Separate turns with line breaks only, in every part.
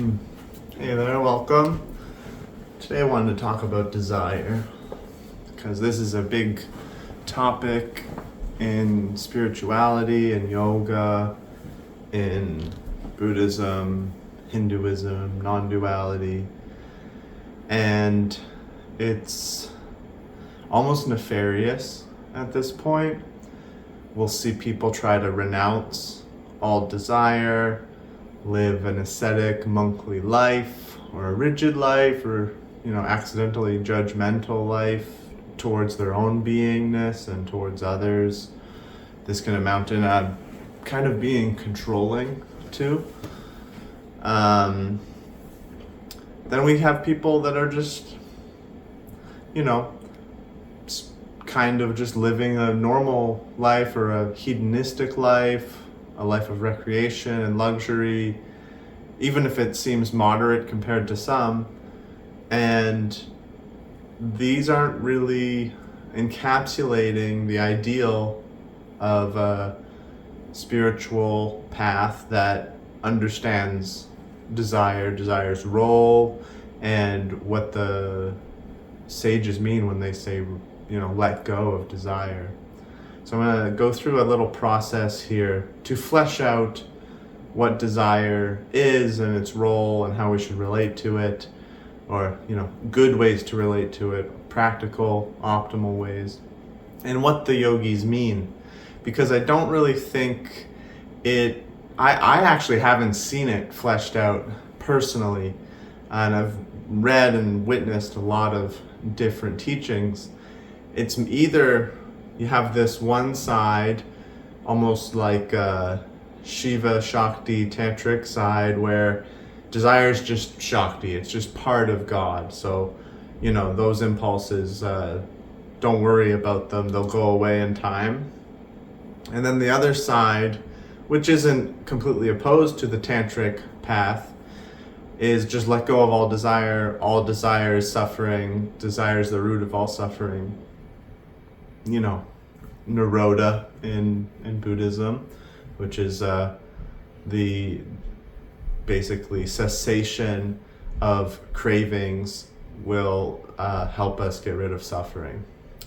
Hey there, welcome. Today I wanted to talk about desire because this is a big topic in spirituality and yoga, in Buddhism, Hinduism, non-duality, and it's almost nefarious at this point. We'll see people try to renounce all desire, live an ascetic, monkly life, or a rigid life, or accidentally judgmental life towards their own beingness and towards others. This can amount in a kind of being controlling too. Then we have people that are just, kind of just living a normal life or a hedonistic life, a life of recreation and luxury, even if it seems moderate compared to some. And these aren't really encapsulating the ideal of a spiritual path that understands desire's role, and what the sages mean when they say, let go of desire. So I'm going to go through a little process here to flesh out what desire is and its role and how we should relate to it, or good ways to relate to it, practical, optimal ways, and what the yogis mean. Because I don't really think I actually haven't seen it fleshed out personally, and I've read and witnessed a lot of different teachings. It's either you have this one side, almost like a Shiva Shakti tantric side, where desire is just Shakti, it's just part of God. So, those impulses, don't worry about them, they'll go away in time. And then the other side, which isn't completely opposed to the tantric path, is just let go of all desire. All desire is suffering. Desire is the root of all suffering. Nirodha in Buddhism, which is the basically cessation of cravings, will help us get rid of suffering.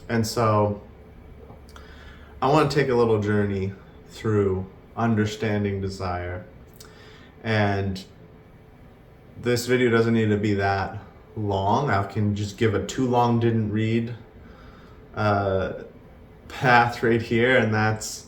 And so I want to take a little journey through understanding desire. And this video doesn't need to be that long. I can just give a too long didn't read path right here, and that's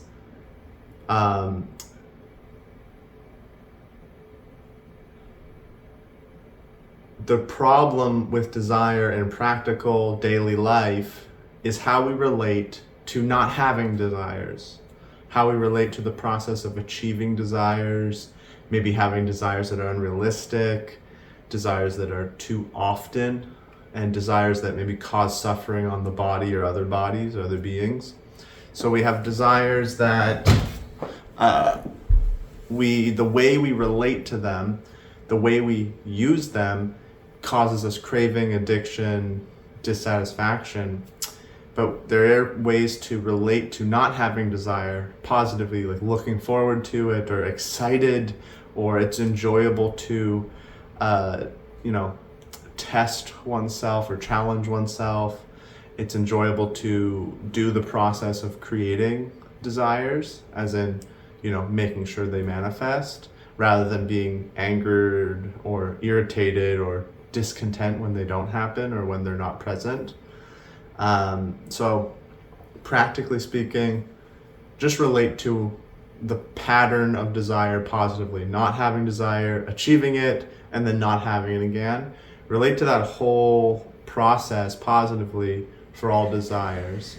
the problem with desire in practical daily life is how we relate to not having desires, how we relate to the process of achieving desires, maybe having desires that are unrealistic, desires that are too often, and desires that maybe cause suffering on the body or other bodies or other beings. So we have desires that the way we relate to them, the way we use them, causes us craving, addiction, dissatisfaction. But there are ways to relate to not having desire positively, like looking forward to it, or excited, or it's enjoyable to test oneself or challenge oneself. It's enjoyable to do the process of creating desires, as in, making sure they manifest, rather than being angered or irritated or discontent when they don't happen or when they're not present. So practically speaking, just relate to the pattern of desire positively, not having desire, achieving it, and then not having it again. Relate to that whole process positively for all desires.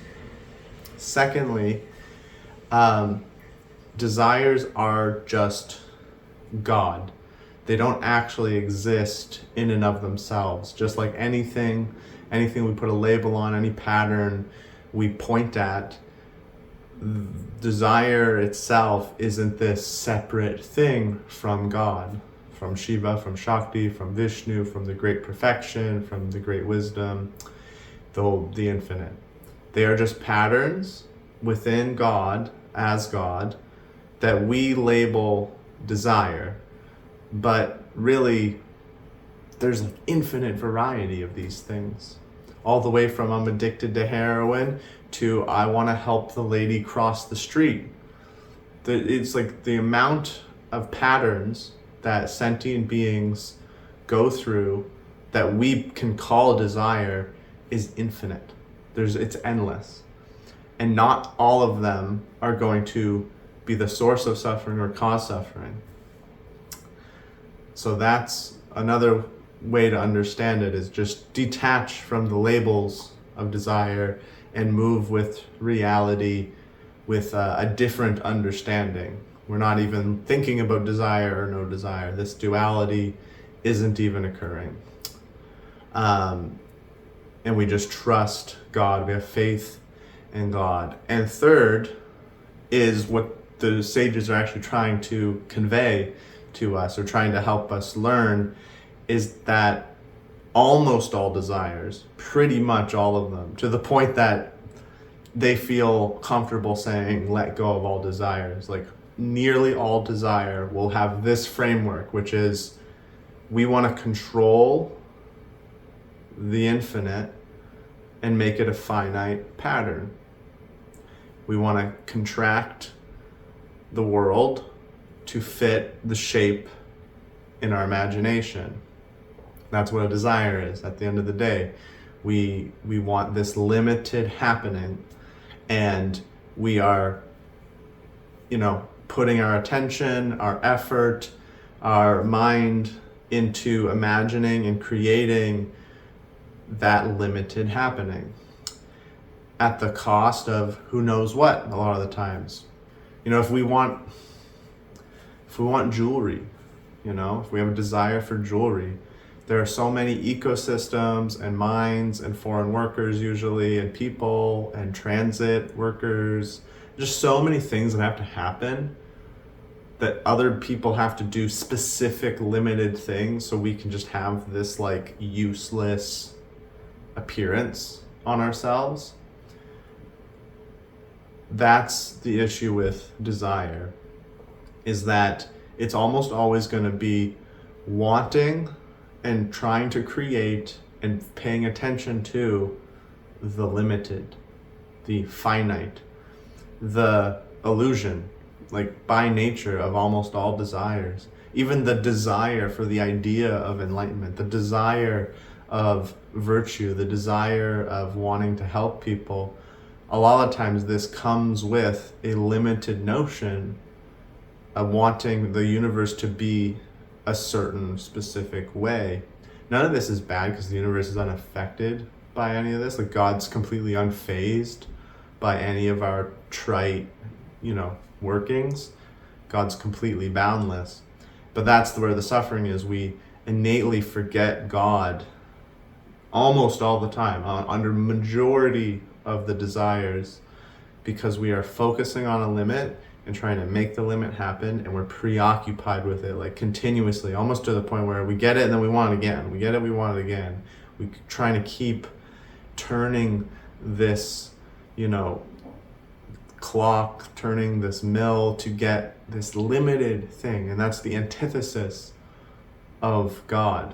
Secondly, desires are just God. They don't actually exist in and of themselves. Just like anything we put a label on, any pattern we point at, desire itself isn't this separate thing from God, from Shiva, from Shakti, from Vishnu, from the great perfection, from the great wisdom, the infinite. They are just patterns within God, as God, that we label desire. But really, there's like infinite variety of these things. All the way from I'm addicted to heroin to I want to help the lady cross the street. It's like the amount of patterns that sentient beings go through that we can call desire is infinite. It's endless. And not all of them are going to be the source of suffering or cause suffering. So that's another way to understand it, is just detach from the labels of desire and move with reality with a different understanding. We're not even thinking about desire or no desire. This duality isn't even occurring. And we just trust God. We have faith in God. And third is what the sages are actually trying to convey to us, or trying to help us learn, is that almost all desires, pretty much all of them, to the point that they feel comfortable saying, let go of all desires. Like nearly all desire will have this framework, which is we want to control the infinite and make it a finite pattern. We want to contract the world to fit the shape in our imagination. That's what a desire is. At the end of the day, we want this limited happening, and we are, putting our attention, our effort, our mind into imagining and creating that limited happening at the cost of who knows what a lot of the times. If we want jewelry, if we have a desire for jewelry, there are so many ecosystems and mines and foreign workers usually, and people and transit workers, just so many things that have to happen, that other people have to do specific limited things so we can just have this like useless appearance on ourselves. That's the issue with desire, is that it's almost always going to be wanting and trying to create and paying attention to the limited, the finite, the illusion, like by nature of almost all desires. Even the desire for the idea of enlightenment, the desire of virtue, the desire of wanting to help people, a lot of times this comes with a limited notion of wanting the universe to be a certain specific way. None of this is bad, because the universe is unaffected by any of this. Like God's completely unfazed by any of our trite, workings. God's completely boundless. But that's where the suffering is. We innately forget God almost all the time, under majority of the desires, because we are focusing on a limit and trying to make the limit happen, and we're preoccupied with it like continuously, almost to the point where we get it and then we want it again. We get it, we want it again. We're trying to keep turning this, clock, turning this mill to get this limited thing, and that's the antithesis of God.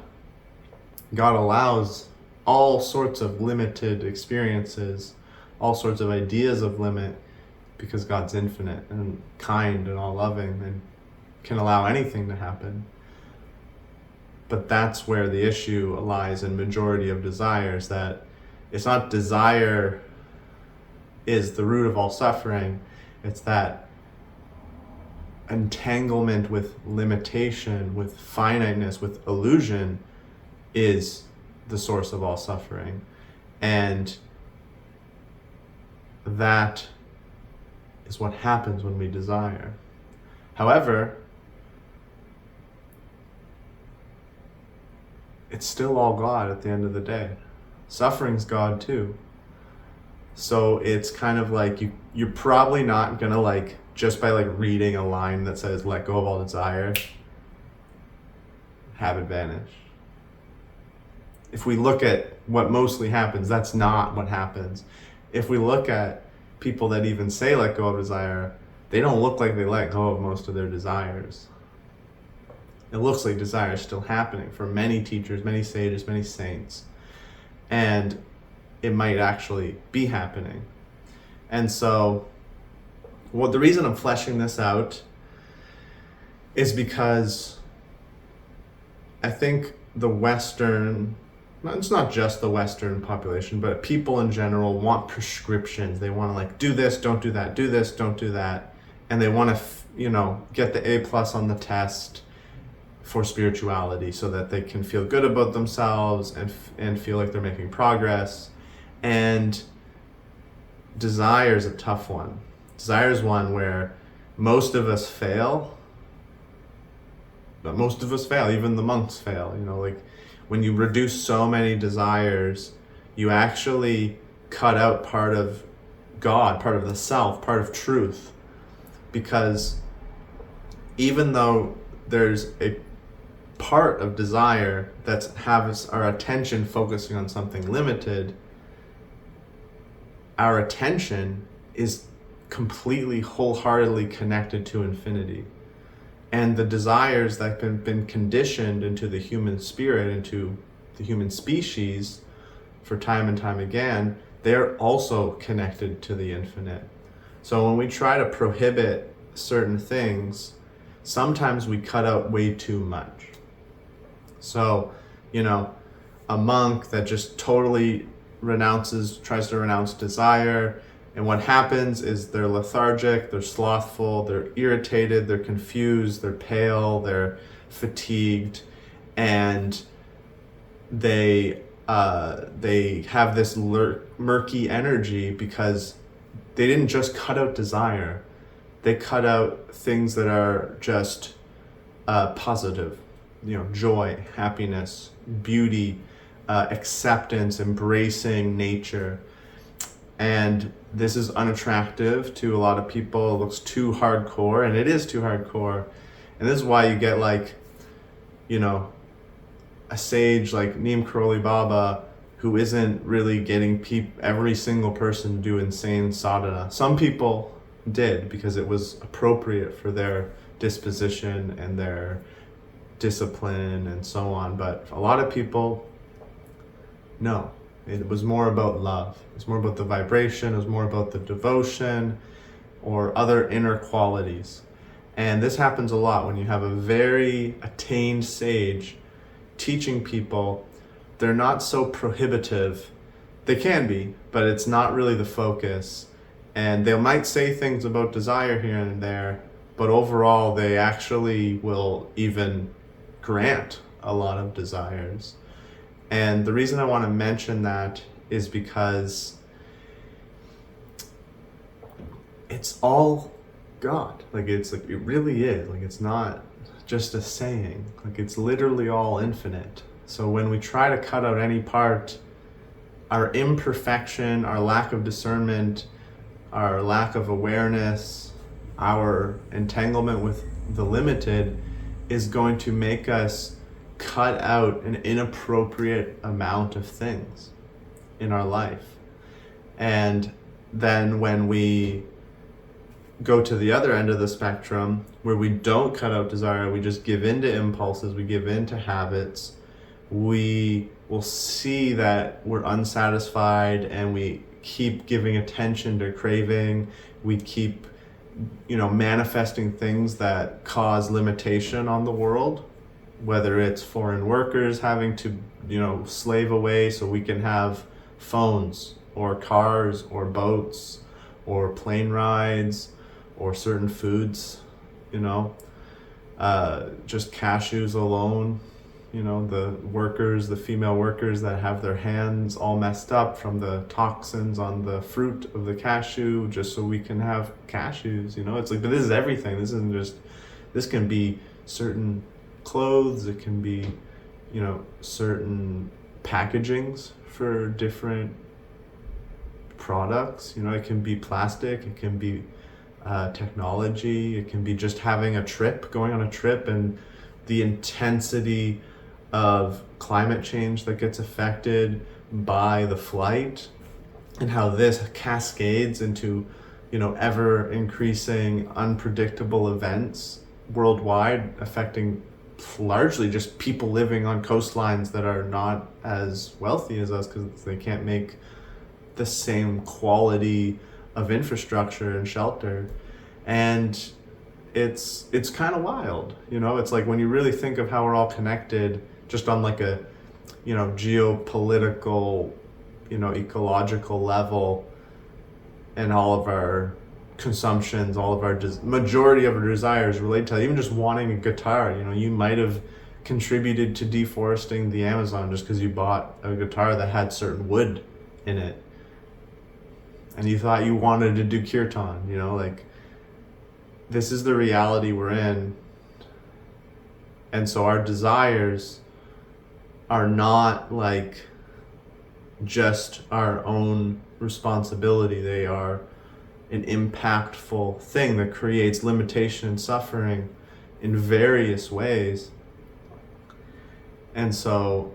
God allows all sorts of limited experiences, all sorts of ideas of limit, because God's infinite and kind and all loving and can allow anything to happen. But that's where the issue lies in majority of desires, that it's not desire is the root of all suffering, it's that entanglement with limitation, with finiteness, with illusion is the source of all suffering. And that is what happens when we desire. However, it's still all God at the end of the day. Suffering's God too. So it's kind of like you're probably not gonna just by reading a line that says let go of all desire, have it vanish. If we look at what mostly happens, that's not what happens. If we look at people that even say let go of desire, they don't look like they let go of most of their desires. It looks like desire is still happening for many teachers, many sages, many saints. And it might actually be happening. And so the reason I'm fleshing this out is because I think the Western, it's not just the Western population, but people in general want prescriptions. They want to like, do this, don't do that, do this, don't do that. And they want to, get the A+ on the test for spirituality so that they can feel good about themselves and feel like they're making progress. And desire is a tough one. Desire is one where most of us fail. But most of us fail, even the monks fail. Like when you reduce so many desires, you actually cut out part of God, part of the self, part of truth. Because even though there's a part of desire that has our attention focusing on something limited, our attention is completely, wholeheartedly connected to infinity. And the desires that have been conditioned into the human spirit, into the human species for time and time again, they're also connected to the infinite. So when we try to prohibit certain things, sometimes we cut out way too much. So, a monk that just totally tries to renounce desire, and what happens is they're lethargic, they're slothful, they're irritated, they're confused, they're pale, they're fatigued, and they have this murky energy because they didn't just cut out desire, they cut out things that are just positive, joy, happiness, beauty, acceptance, embracing nature. And this is unattractive to a lot of people. It looks too hardcore, and it is too hardcore. And this is why you get a sage like Neem Karoli Baba who isn't really getting every single person to do insane sadhana. Some people did because it was appropriate for their disposition and their discipline and so on. But a lot of people, no. It was more about love. It was more about the vibration. It was more about the devotion or other inner qualities. And this happens a lot when you have a very attained sage teaching people. They're not so prohibitive. They can be, but it's not really the focus. And they might say things about desire here and there, but overall they actually will even grant a lot of desires. And the reason I want to mention that is because it's all God. It really is. It's not just a saying. It's literally all infinite. So when we try to cut out any part, our imperfection, our lack of discernment, our lack of awareness, our entanglement with the limited is going to make us cut out an inappropriate amount of things in our life. And then when we go to the other end of the spectrum, where we don't cut out desire, we just give in to impulses, we give in to habits, we will see that we're unsatisfied and we keep giving attention to craving, we keep manifesting things that cause limitation on the world, whether it's foreign workers having to slave away so we can have phones or cars or boats or plane rides or certain foods, just cashews alone, the female workers that have their hands all messed up from the toxins on the fruit of the cashew just so we can have cashews. But this is everything. This can be certain clothes, it can be certain packagings for different products, it can be plastic, it can be technology, it can be just going on a trip and the intensity of climate change that gets affected by the flight and how this cascades into ever increasing unpredictable events worldwide affecting largely just people living on coastlines that are not as wealthy as us because they can't make the same quality of infrastructure and shelter. And it's kind of wild, it's like when you really think of how we're all connected just on like a geopolitical, ecological level, and all of our consumptions, all of our majority of our desires relate to that. Even just wanting a guitar, you might have contributed to deforesting the Amazon just because you bought a guitar that had certain wood in it and you thought you wanted to do kirtan, like this is the reality we're in. And so our desires are not like just our own responsibility. They are an impactful thing that creates limitation and suffering in various ways. And so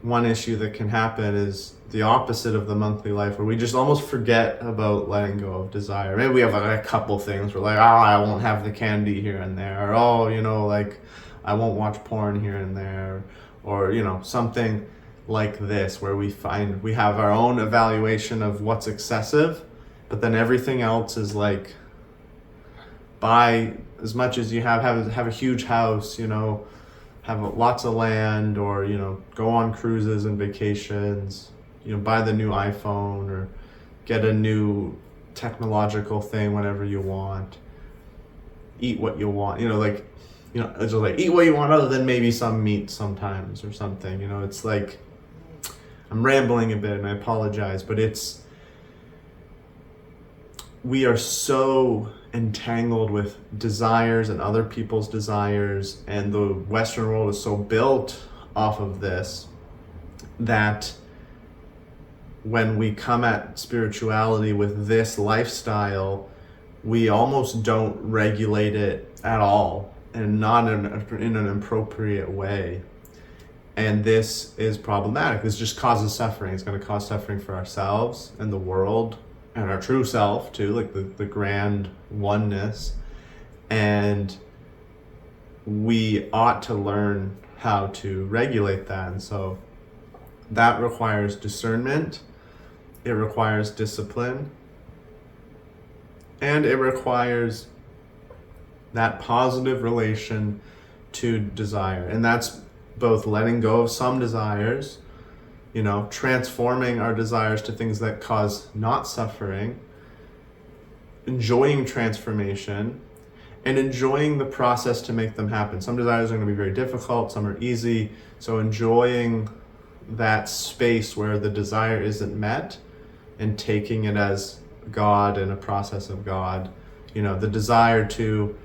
one issue that can happen is the opposite of the monthly life, where we just almost forget about letting go of desire. Maybe we have like a couple things. We're like, I won't have the candy here and there, or like I won't watch porn here and there, or something like this, where we have our own evaluation of what's excessive, but then everything else is like, buy as much as you have a huge house, have lots of land, or go on cruises and vacations, buy the new iPhone, or get a new technological thing whenever you want, eat what you want, it's just like eat what you want, other than maybe some meat sometimes or something. It's like, I'm rambling a bit and I apologize, but we are so entangled with desires and other people's desires, and the Western world is so built off of this that when we come at spirituality with this lifestyle, we almost don't regulate it at all, and not in an appropriate way. And this is problematic. This just causes suffering. It's going to cause suffering for ourselves and the world and our true self too, like the grand oneness. And we ought to learn how to regulate that. And so that requires discernment. It requires discipline. And it requires that positive relation to desire. And that's both letting go of some desires, transforming our desires to things that cause not suffering, enjoying transformation, and enjoying the process to make them happen. Some desires are going to be very difficult, some are easy. So enjoying that space where the desire isn't met and taking it as God and a process of God. The desire to,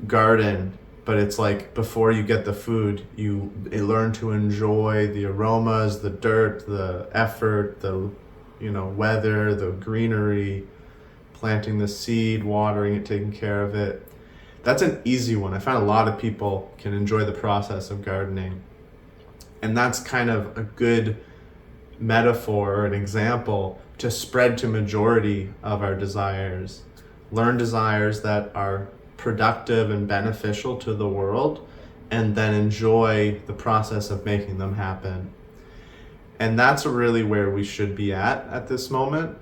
garden, but it's like before you get the food, you learn to enjoy the aromas, the dirt, the effort, the weather, the greenery, planting the seed, watering it, taking care of it. That's an easy one. I find a lot of people can enjoy the process of gardening. And that's kind of a good metaphor or an example to spread to majority of our desires. Learn desires that are productive and beneficial to the world, and then enjoy the process of making them happen. And that's really where we should be at this moment,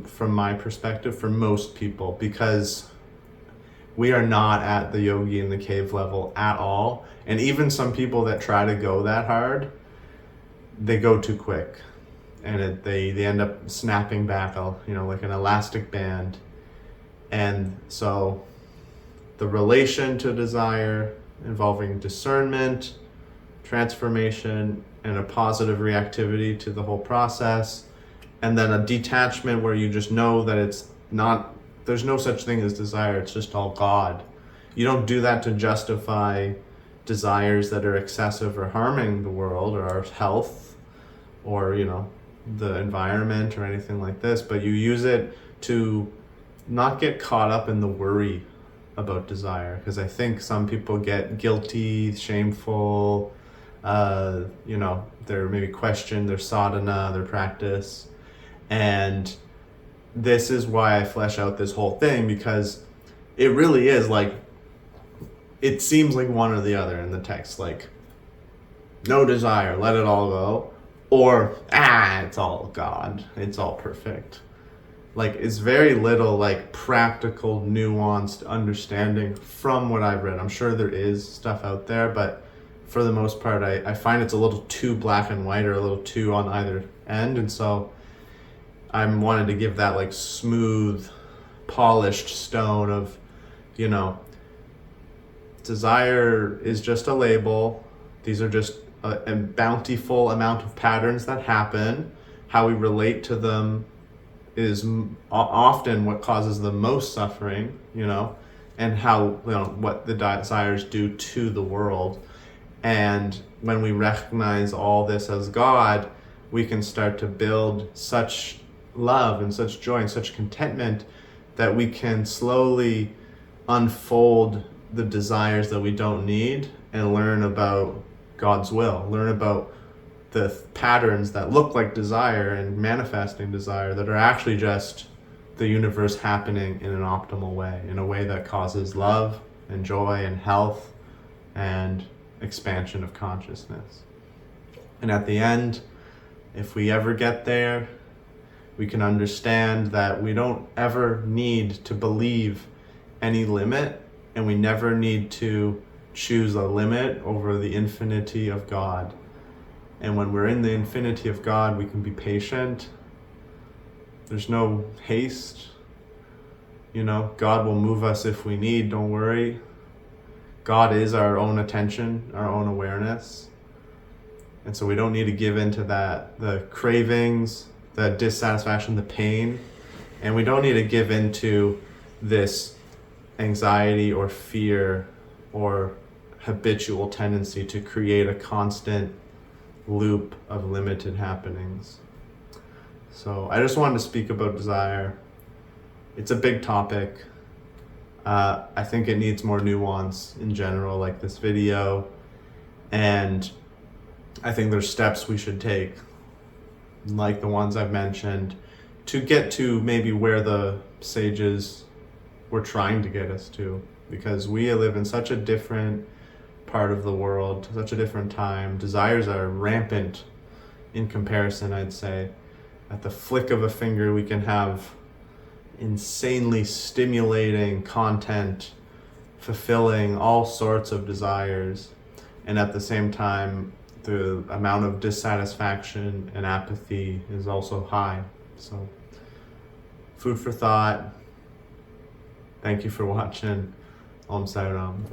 from my perspective, for most people, because we are not at the yogi in the cave level at all. And even some people that try to go that hard, they go too quick, and they end up snapping back, like an elastic band. And so the relation to desire involving discernment, transformation, and a positive reactivity to the whole process, and then a detachment where you just know that there's no such thing as desire, it's just all God. You don't do that to justify desires that are excessive or harming the world or our health or the environment or anything like this, but you use it to not get caught up in the worry about desire, because I think some people get guilty, shameful, they're maybe question their sadhana, their practice. And this is why I flesh out this whole thing, because it really is like it seems like one or the other in the text, like no desire, let it all go, or it's all God, it's all perfect. Like, it's very little like practical, nuanced understanding from what I've read. I'm sure there is stuff out there, but for the most part, I find it's a little too black and white, or a little too on either end. And so I'm wanted to give that like smooth, polished stone of, desire is just a label. These are just a bountiful amount of patterns that happen. How we relate to them is often what causes the most suffering, and how, what the desires do to the world. And when we recognize all this as God, we can start to build such love and such joy and such contentment that we can slowly unfold the desires that we don't need and learn about God's will, learn about the patterns that look like desire and manifesting desire that are actually just the universe happening in an optimal way, in a way that causes love and joy and health and expansion of consciousness. And at the end, if we ever get there, we can understand that we don't ever need to believe any limit, and we never need to choose a limit over the infinity of God. And when we're in the infinity of God, we can be patient. There's no haste. God will move us if we need, don't worry. God is our own attention, our own awareness. And so we don't need to give into that, the cravings, the dissatisfaction, the pain. And we don't need to give into this anxiety or fear or habitual tendency to create a constant loop of limited happenings. So I just wanted to speak about desire. It's a big topic. I think it needs more nuance in general, like this video. And I think there's steps we should take, like the ones I've mentioned, to get to maybe where the sages were trying to get us to. Because we live in such a different part of the world, such a different time. Desires are rampant in comparison, I'd say. At the flick of a finger, we can have insanely stimulating content, fulfilling all sorts of desires. And at the same time, the amount of dissatisfaction and apathy is also high. So, food for thought. Thank you for watching. Om Sai Ram.